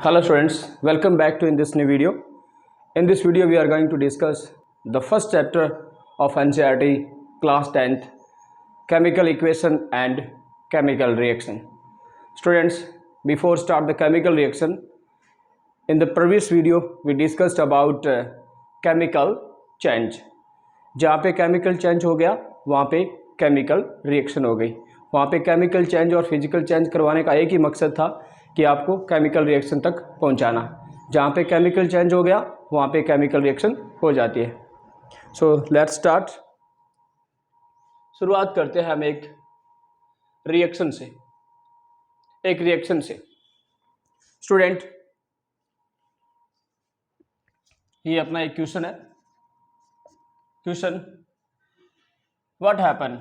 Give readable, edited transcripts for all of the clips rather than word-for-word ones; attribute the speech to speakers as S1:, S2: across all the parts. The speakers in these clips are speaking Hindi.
S1: Hello students, welcome back to in this new video. In this video we are going to discuss the first chapter of NCERT class 10th chemical equation and chemical reaction. Students, before start the chemical reaction, in the previous video we discussed about chemical change. जहाँ पे केमिकल चेंज हो गया वहाँ पे केमिकल रिएक्शन हो गई. वहाँ पे केमिकल चेंज और फिजिकल चेंज करवाने का एक ही मकसद था कि आपको केमिकल रिएक्शन तक पहुँचाना. जहाँ पे केमिकल चेंज हो गया वहाँ पे केमिकल रिएक्शन हो जाती है. So let's start. शुरुआत करते हैं हम एक रिएक्शन से. स्टूडेंट, ये अपना एक क्वेश्चन है. Question, what happened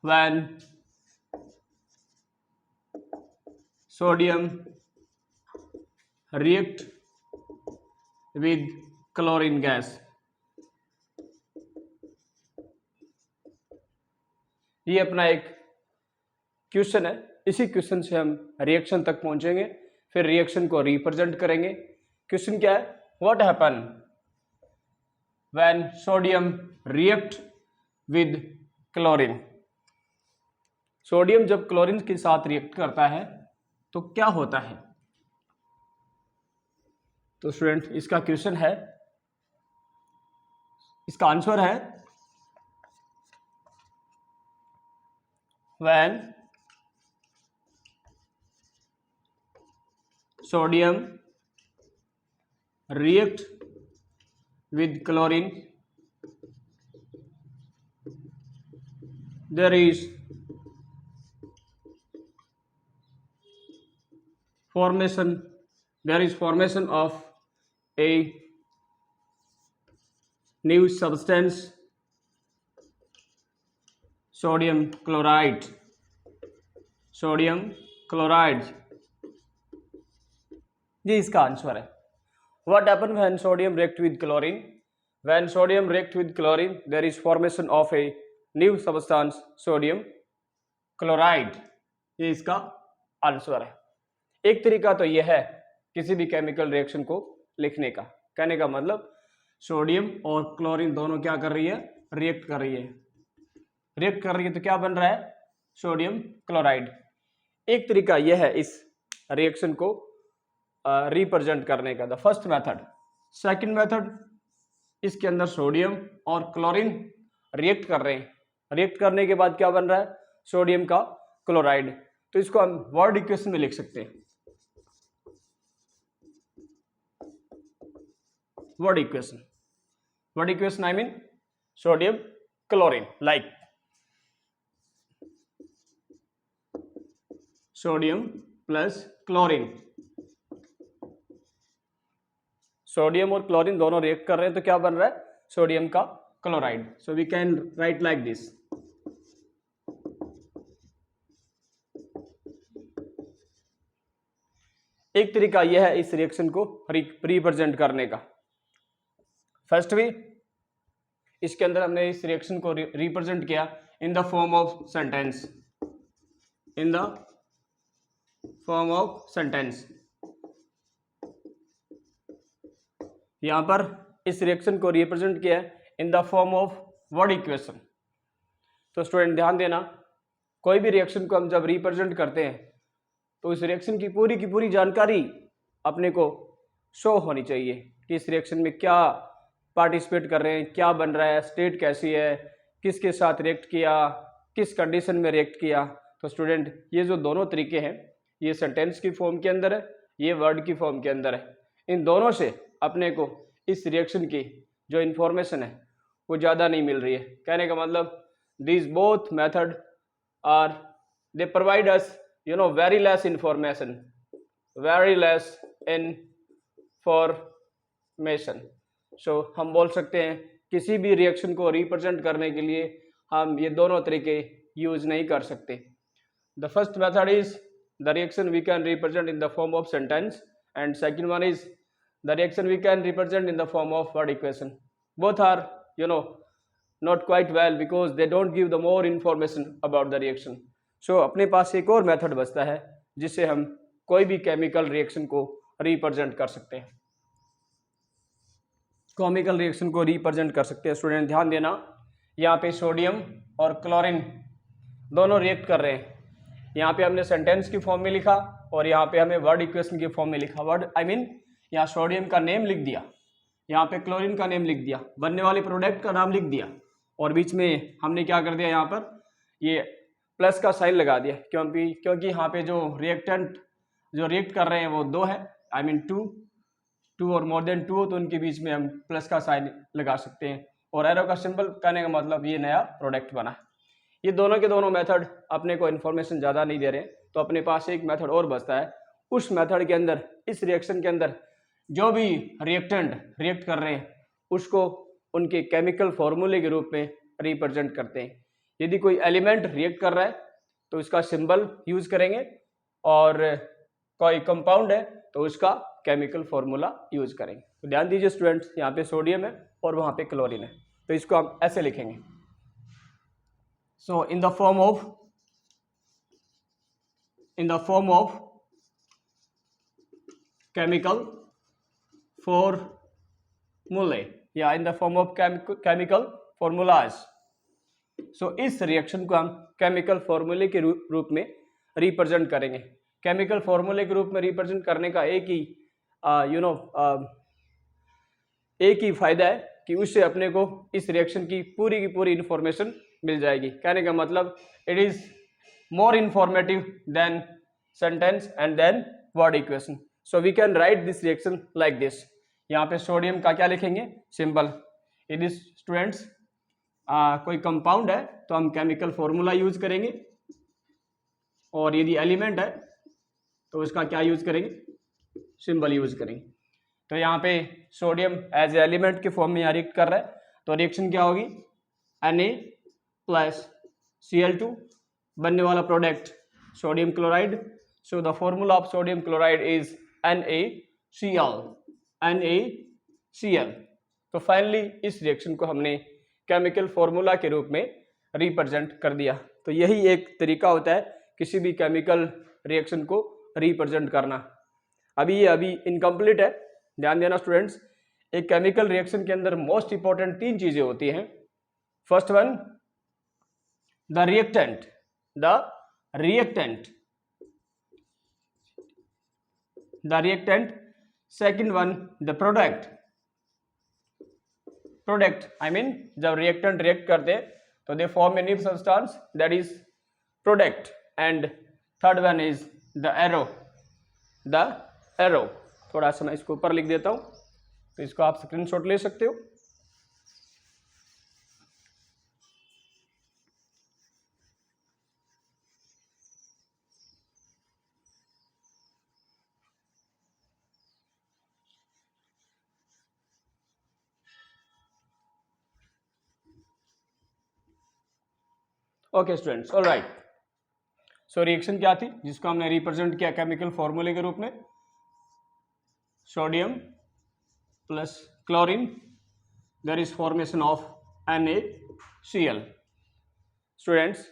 S1: when sodium react with chlorine gas? ये अपना एक क्वेश्चन है. इसी क्वेश्चन से हम रिएक्शन तक पहुंचेंगे, फिर रिएक्शन को रिप्रेजेंट करेंगे. क्वेश्चन क्या है? What happen when sodium react with chlorine. Sodium जब क्लोरीन के साथ रिएक्ट करता है तो क्या होता है? तो स्टूडेंट, इसका क्वेश्चन है, इसका आंसर है when sodium react with chlorine, there is formation of a new substance, sodium chloride. ये इसका आंसर है. What happened when sodium react with chlorine? When sodium react with chlorine, there is formation of a new substance, sodium chloride. ये इसका आंसर है. एक तरीका तो यह है किसी भी केमिकल रिएक्शन को लिखने का. कहने का मतलब सोडियम और क्लोरीन दोनों क्या कर रही है? रिएक्ट कर रही है. तो क्या बन रहा है? Sodium chloride. एक तरीका यह है इस रिएक्शन को रिप्रेजेंट करने का, the first method. Second method, इसके अंदर सोडियम और क्लोरीन रिएक्ट कर रहे हैं. रिएक्ट करने के बाद क्या बन रहा है? सोडियम का क्लोराइड. तो इसको हम वर्ड इक्वेशन में लिख सकते हैं. Word equation I mean sodium chlorine, like sodium plus chlorine. Sodium और क्लोरीन दोनों रिएक्ट कर रहे हैं तो क्या बन रहा है? सोडियम का chloride. So we can write like this. एक तरीका यह है इस रिएक्शन को रिप्रेजेंट करने का. फर्स्ट भी इसके अंदर हमने इस रिएक्शन को रिप्रेजेंट किया इन द फॉर्म ऑफ सेंटेंस. यहां पर इस रिएक्शन को रिप्रेजेंट किया है इन the form of word equation. तो स्टूडेंट ध्यान देना, कोई भी रिएक्शन को हम जब रिप्रेजेंट करते हैं तो इस रिएक्शन की पूरी जानकारी अपने को शो होनी चाहिए कि इस रिएक्शन में क्या पार्टिसिपेट कर रहे हैं, क्या बन रहा है, स्टेट कैसी है, किसके साथ रिएक्ट किया, किस कंडीशन में रिएक्ट किया. तो स्टूडेंट, ये जो दोनों तरीके हैं, ये सेंटेंस की फॉर्म के अंदर है, ये वर्ड की फॉर्म के अंदर है. इन दोनों से अपने को इस रिएक्शन की जो इन्फॉर्मेशन है वो ज़्यादा नहीं मिल रही है. कहने का मतलब these both method are they provide us very less information. So हम बोल सकते हैं किसी भी रिएक्शन को रिप्रेजेंट करने के लिए हम ये दोनों तरीके यूज नहीं कर सकते. The first method is the reaction we can represent in the form of sentence, and second one is the reaction we can represent in the form of word equation. Both are not quite well because they don't give the more information about the reaction. So अपने पास एक और मेथड बचता है जिससे हम कोई भी केमिकल रिएक्शन को रिप्रेजेंट कर सकते हैं, केमिकल रिएक्शन को रिप्रेजेंट कर सकते हैं। स्टूडेंट ध्यान देना, यहाँ पे सोडियम और क्लोरीन दोनों रिएक्ट कर रहे हैं। यहाँ पे हमने सेंटेंस की फॉर्म में लिखा और यहाँ पे हमें वर्ड इक्वेशन की फॉर्म में लिखा। वर्ड आई मीन यहाँ सोडियम का नेम लिख दिया, यहाँ पे क्लोरीन का नेम लिख दिया, बनने वाले प्रोडक्ट का नाम लिख दिया और बीच में हमने क्या कर दिया, यहाँ पर ये प्लस का साइन लगा दिया क्योंकि यहाँ पे जो रिएक्टेंट जो रिएक्ट कर रहे हैं वो दो है, आई मीन टू और मोर देन टू हो तो उनके बीच में हम प्लस का साइन लगा सकते हैं और एरो का सिंबल करने का मतलब ये नया प्रोडक्ट बना। ये दोनों के दोनों मेथड अपने को इन्फॉर्मेशन ज़्यादा नहीं दे रहे, तो अपने पास एक मेथड और बचता है। उस मेथड के अंदर, इस रिएक्शन के अंदर जो भी रिएक्टेंट रिएक्ट कर रहे हैं उसको उनके केमिकल फॉर्मूले के रूप में रिप्रेजेंट करते हैं। यदि कोई एलिमेंट रिएक्ट कर रहा है तो इसका सिंबल यूज करेंगे और कोई कंपाउंड है तो उसका केमिकल फॉर्मूला यूज करेंगे। तो ध्यान दीजिए स्टूडेंट्स, यहाँ पे सोडियम है और वहाँ पे क्लोरीन है, तो इसको हम ऐसे लिखेंगे। So in the form of chemical फॉर्मूले या in the form of chemical formulas. So इस रिएक्शन को हम केमिकल फॉर्मूले के रूप में रिप्रेजेंट करेंगे। केमिकल फॉर्मूले के रूप में रिप्रेजेंट करने का एक ही फायदा है कि उससे अपने को इस रिएक्शन की पूरी इंफॉर्मेशन मिल जाएगी। कहने का मतलब it is more informative than sentence and then word equation. So we can write this reaction like this. यहाँ पे सोडियम का क्या लिखेंगे, सिंबल। यदि स्टूडेंट्स कोई कंपाउंड है तो हम केमिकल फॉर्मूला यूज करेंगे और यदि एलिमेंट है तो उसका क्या यूज करेंगे, सिंबल यूज करेंगे। तो यहाँ पे सोडियम एज ए एलिमेंट के फॉर्म में यहाँ रिएक्ट कर रहा है, तो रिएक्शन क्या होगी, Na+Cl2, बनने वाला product sodium chloride. So the formula of sodium chloride is NaCl। तो फाइनली इस रिएक्शन को हमने केमिकल फॉर्मूला के रूप में रिप्रेजेंट कर दिया। तो यही एक तरीका होता है किसी भी केमिकल रिएक्शन को रिप्रेजेंट करना। अभी इनकम्प्लीट है, ध्यान देना स्टूडेंट्स। एक केमिकल रिएक्शन के अंदर मोस्ट इंपॉर्टेंट 3 चीजें होती हैं। First one the reactant, second one the product I mean जब रिएक्टेंट रिएक्ट करते हैं तो they form a new substance that is product, and third one is the arrow. थोड़ा सा मैं इसको ऊपर लिख देता हूं तो इसको आप स्क्रीनशॉट ले सकते हो। Okay students, all right. So reaction क्या थी जिसको हमने रिप्रेजेंट किया केमिकल फॉर्मूले के रूप में, sodium plus chlorine, there is formation of NaCl। Students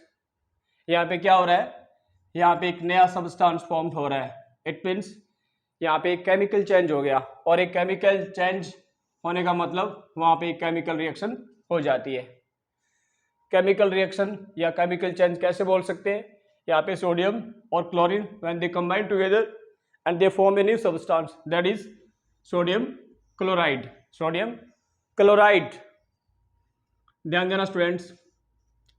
S1: यहाँ पे क्या हो रहा है, यहाँ पे एक नया सब्सटेंस फॉर्म हो रहा है। इट मीन्स यहाँ पे एक केमिकल चेंज हो गया, और एक केमिकल चेंज होने का मतलब वहाँ पे एक केमिकल रिएक्शन हो जाती है। केमिकल रिएक्शन या केमिकल चेंज कैसे बोल सकते हैं, यहाँ पे सोडियम और chlorine when they combine together and they form a new substance that is sodium chloride. ध्यान देना स्टूडेंट्स,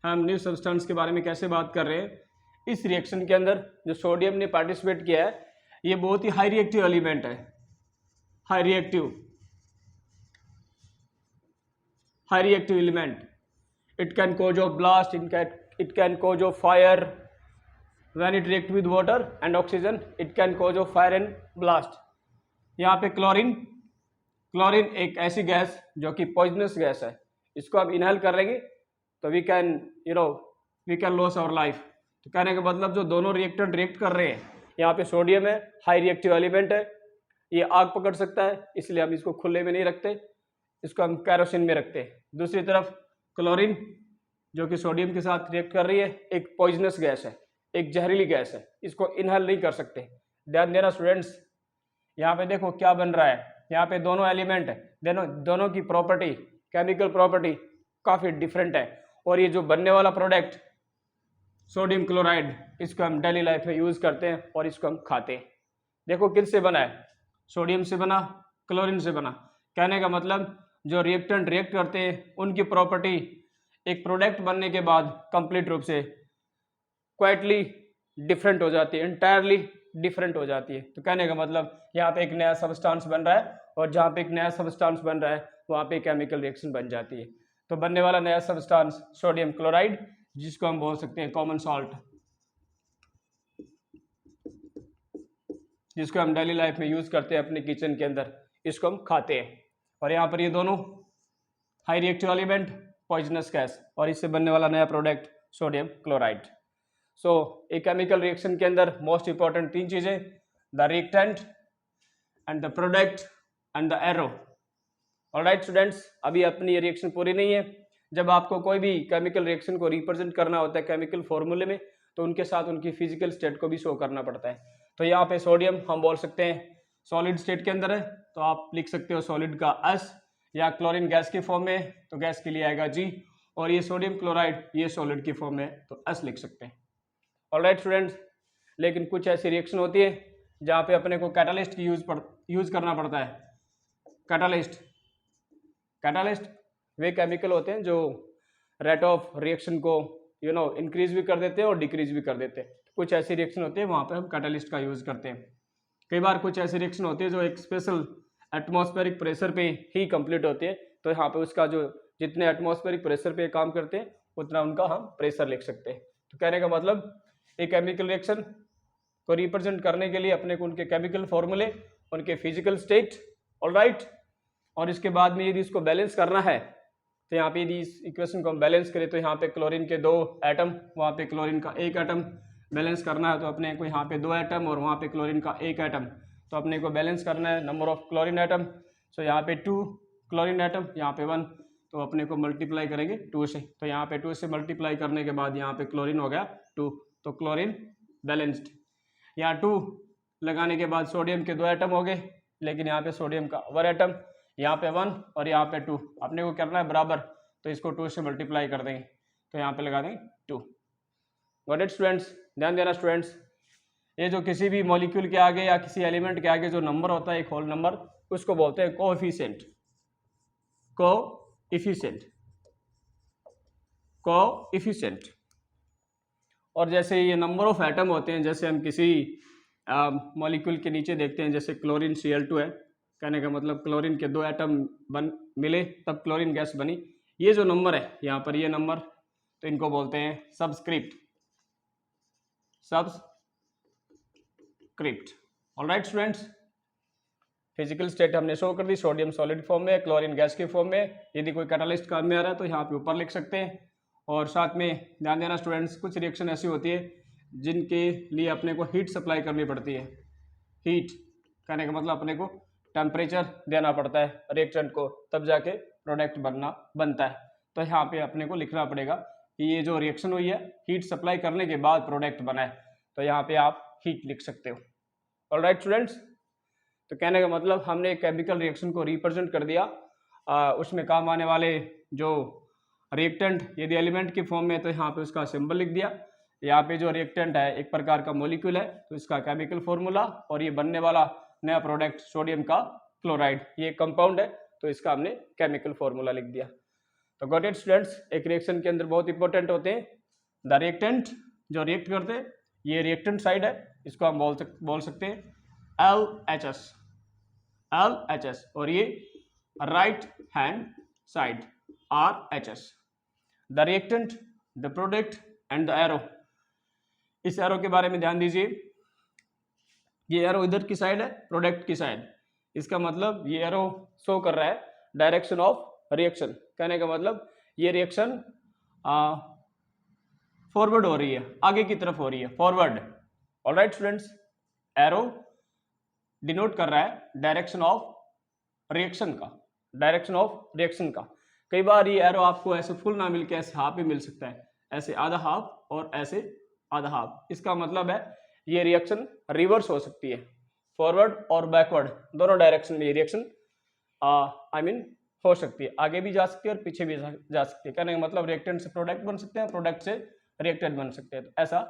S1: हम न्यू सब्सटेंस के बारे में कैसे बात कर रहे हैं। इस रिएक्शन के अंदर जो सोडियम ने पार्टिसिपेट किया है ये बहुत ही हाई रिएक्टिव एलिमेंट है, high reactive element. It can cause of blast, it can cause of fire when it react with water and oxygen, it can cause of fire and blast। यहाँ पे क्लोरीन एक ऐसी गैस जो कि पॉइजनस गैस है, इसको आप इनहेल करेंगे तो we can loss our life. तो कहने का मतलब जो दोनों रिएक्टेंट रिएक्ट कर रहे हैं, यहाँ पे सोडियम है, हाई रिएक्टिव एलिमेंट है, ये आग पकड़ सकता है, इसलिए हम इसको खुले में नहीं रखते, इसको हम कैरोसिन में रखते हैं। दूसरी तरफ क्लोरीन जो कि सोडियम के साथ रिएक्ट कर रही है, एक पॉइजनस गैस है, एक जहरीली गैस है, इसको इनहेल नहीं कर सकते। ध्यान देना स्टूडेंट्स, यहाँ पे देखो क्या बन रहा है, यहाँ पे दोनों एलिमेंट है, दोनों की प्रॉपर्टी, केमिकल प्रॉपर्टी काफी डिफरेंट है, और ये जो बनने वाला प्रोडक्ट सोडियम क्लोराइड, इसको हम डेली लाइफ में यूज करते हैं और इसको हम खाते हैं। देखो किससे बना है, सोडियम से बना, क्लोरीन से बना। कहने का मतलब जो रिएक्टेंट रिएक्ट करते हैं उनकी प्रॉपर्टी एक प्रोडक्ट बनने के बाद कंप्लीट रूप से क्वाइटली डिफरेंट हो जाती है, इंटायरली डिफरेंट हो जाती है। तो कहने का मतलब यहाँ पे एक नया सबस्टांस बन रहा है, और जहाँ पे एक नया सबस्टांस बन रहा है वहाँ पे केमिकल रिएक्शन बन जाती है। तो बनने वाला नया सबस्टांस सोडियम क्लोराइड, जिसको हम बोल सकते हैं कॉमन सॉल्ट, जिसको हम डेली लाइफ में यूज करते हैं अपने किचन के अंदर, इसको हम खाते हैं। और यहाँ पर ये दोनों high reactive element, poisonous gas, और इससे बनने वाला नया प्रोडक्ट सोडियम क्लोराइड। सो एक केमिकल रिएक्शन के अंदर मोस्ट इंपॉर्टेंट 3 चीजें, the reactant and the product and the arrow. Alright students, अभी अपनी ये रिएक्शन पूरी नहीं है। जब आपको कोई भी केमिकल रिएक्शन को रिप्रेजेंट करना होता है केमिकल फॉर्मूले में, तो उनके साथ उनकी फिजिकल स्टेट को भी शो करना पड़ता है। तो यहाँ पे सोडियम हम बोल सकते हैं सॉलिड स्टेट के अंदर है, तो आप लिख सकते हो सॉलिड का S, या क्लोरीन गैस के फॉर्म में तो गैस के लिए आएगा G, और ये सोडियम क्लोराइड ये सॉलिड की फॉर्म में तो S लिख सकते हैं। ऑलराइट स्टूडेंट्स, लेकिन कुछ ऐसी रिएक्शन होती है जहाँ पे अपने को कैटालिस्ट की यूज करना पड़ता है। कैटालिस्ट वे केमिकल होते हैं जो रेट ऑफ रिएक्शन को इंक्रीज भी कर देते हैं और डिक्रीज भी कर देते हैं। कुछ ऐसी रिएक्शन होती है वहाँ पे हम कैटालिस्ट का यूज करते हैं। कई बार कुछ ऐसी रिएक्शन होती है जो एक स्पेशल एटमॉस्फेरिक प्रेशर पे ही कंप्लीट होती है, तो यहाँ पे उसका जो जितने एटमॉस्फेरिक प्रेशर पे काम करते हैं उतना उनका हम प्रेशर लिख सकते हैं। तो कहने का मतलब एक केमिकल रिएक्शन को रिप्रेजेंट करने के लिए अपने को उनके केमिकल फॉर्मूले, उनके फिजिकल स्टेट, ऑलराइट, और इसके बाद में यदि इसको बैलेंस करना है तो यहाँ पे यदि इस इक्वेशन को हम बैलेंस करें तो यहाँ पे क्लोरीन के 2 एटम, वहाँ पे क्लोरीन का 1 एटम बैलेंस करना है, तो अपने को यहाँ पे 2 एटम और वहाँ पे क्लोरीन का 1 एटम, तो अपने को बैलेंस करना है नंबर ऑफ क्लोरीन एटम। सो यहाँ पे 2 क्लोरीन एटम, यहाँ पे 1, तो अपने को मल्टीप्लाई करेंगे 2 से, तो यहाँ पे 2 से मल्टीप्लाई करने के बाद यहाँ पे क्लोरीन हो गया 2, तो क्लोरीन बैलेंस्ड। यहाँ 2 लगाने के बाद सोडियम के 2 एटम हो गए, लेकिन यहाँ पे सोडियम का 1 एटम, यहाँ पे 1 और यहाँ पे 2, अपने को करना है बराबर, तो इसको 2 से मल्टीप्लाई कर देंगे, तो यहाँ पे लगा देंगे 2। Got it students? ध्यान देना स्टूडेंट्स, ये जो किसी भी मॉलिक्यूल के आगे या किसी एलिमेंट के आगे जो नंबर होता है, एक होल नंबर, उसको बोलते हैं कोएफिशिएंट। कोएफिशिएंट। और जैसे ये नंबर ऑफ एटम होते हैं, जैसे हम किसी मॉलिक्यूल के नीचे देखते हैं, जैसे क्लोरीन Cl2 है, कहने का मतलब क्लोरीन के 2 एटम मिले तब क्लोरीन गैस बनी। ये जो नंबर है यहाँ पर, ये नंबर, तो इनको बोलते हैं subscript. Alright students, physical state हमने शो कर दी, सोडियम सॉलिड फॉर्म में, क्लोरीन गैस की फॉर्म में। यदि कोई कैटालिस्ट काम में आ रहा है तो यहाँ पे ऊपर लिख सकते हैं। और साथ में ध्यान देना स्टूडेंट्स, कुछ रिएक्शन ऐसी होती है जिनके लिए अपने को हीट सप्लाई करनी पड़ती है। हीट कहने का मतलब अपने को टेम्परेचर देना पड़ता है रिएक्टेंट को, तब जाके प्रोडक्ट बनता है। तो यहाँ पे अपने को लिखना पड़ेगा कि ये जो रिएक्शन हुई है हीट सप्लाई करने के बाद प्रोडक्ट बना है, तो यहाँ पे आप हीट लिख सकते हो। ऑलराइट स्टूडेंट्स, तो कहने का मतलब हमने केमिकल रिएक्शन को रिप्रेजेंट कर दिया, उसमें काम आने वाले जो रिएक्टेंट यदि एलिमेंट की फॉर्म में, तो यहाँ पे उसका सिंबल लिख दिया। यहाँ पे जो रिएक्टेंट है एक प्रकार का मॉलिक्यूल है, तो इसका केमिकल फॉर्मूला, और ये बनने वाला नया प्रोडक्ट सोडियम का क्लोराइड, ये कंपाउंड है, तो इसका हमने केमिकल फॉर्मूला लिख दिया। तो गॉट इट स्टूडेंट्स, एक रिएक्शन के अंदर बहुत इंपॉर्टेंट होते हैं द रिएक्टेंट, जो रिएक्ट करते हैं, ये रिएक्टेंट साइड है, इसको हम बोल सकते हैं LHS, और ये right hand side RHS। The reactant, the product and the arrow. इस एरो के बारे में ध्यान दीजिए, ये एरो इधर की साइड है, प्रोडक्ट की साइड, इसका मतलब ये एरो शो कर रहा है डायरेक्शन ऑफ रिएक्शन। कहने का मतलब ये रिएक्शन फॉरवर्ड हो रही है, आगे की तरफ हो रही है, forward. Alright students, arrow denote कर रहा है डायरेक्शन ऑफ रिएक्शन का, कई बार ये एरो आपको ऐसे फुल ना मिल के ऐसे हाफ भी मिल सकता है, ऐसे आधा हाफ और ऐसे आधा हाफ। इसका मतलब है ये रिएक्शन रिवर्स हो सकती है, फॉरवर्ड और बैकवर्ड दोनों डायरेक्शन में ये रिएक्शन हो सकती है, आगे भी जा सकती है और पीछे भी जा सकती है। कहने का मतलब रिएक्टेंट से प्रोडक्ट बन सकते हैं, प्रोडक्ट से रिएक्टेंट बन सकते हैं, तो ऐसा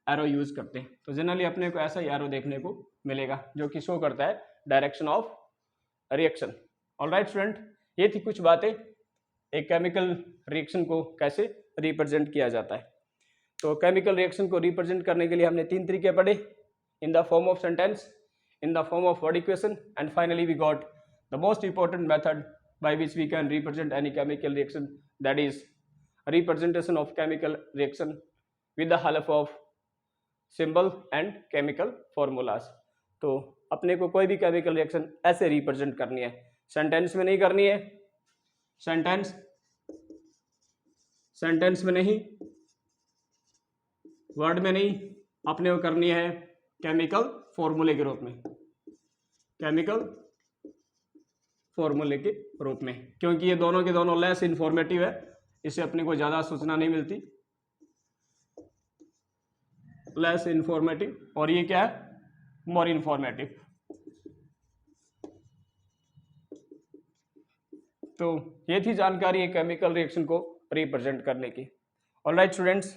S1: एरो यूज करते हैं। तो जनरली अपने को ऐसा ही एरो देखने को मिलेगा जो कि शो करता है direction of reaction. Alright student, ये थी कुछ बातें एक केमिकल रिएक्शन को कैसे रिप्रेजेंट किया जाता है। तो केमिकल रिएक्शन को रिप्रेजेंट करने के लिए हमने 3 तरीके पढ़े, इन the form of sentence, in the form of word equation, and finally we got the most important method by which we can represent any chemical reaction, that is representation of chemical reaction with the help of symbol and chemical formulas। तो अपने को कोई भी केमिकल रिएक्शन ऐसे रिप्रेजेंट करनी है, सेंटेंस में नहीं करनी है, सेंटेंस में नहीं, वर्ड में नहीं, अपने को करनी है केमिकल फॉर्मूले के रूप में, केमिकल फॉर्मूले के रूप में, क्योंकि ये दोनों के दोनों लेस इंफॉर्मेटिव है, इससे अपने को ज्यादा सूचना नहीं मिलती, लेस इंफॉर्मेटिव, और ये क्या है, मोर इंफॉर्मेटिव। तो ये थी जानकारी केमिकल रिएक्शन को रिप्रेजेंट करने की। ऑलराइट स्टूडेंट्स,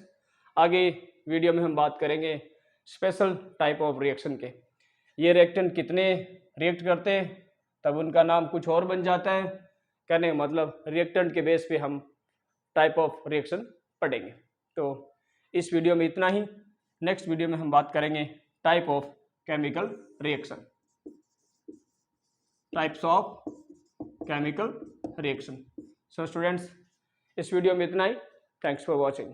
S1: आगे वीडियो में हम बात करेंगे स्पेशल टाइप ऑफ रिएक्शन के। ये रिएक्टेंट कितने रिएक्ट करते हैं, तब उनका नाम कुछ और बन जाता है। कहने का मतलब रिएक्टेंट के बेस पे हम टाइप ऑफ रिएक्शन पढ़ेंगे। तो इस वीडियो में इतना ही, नेक्स्ट वीडियो में हम बात करेंगे type of chemical reaction, types of chemical reaction. So students, इस वीडियो में इतना ही। Thanks for watching.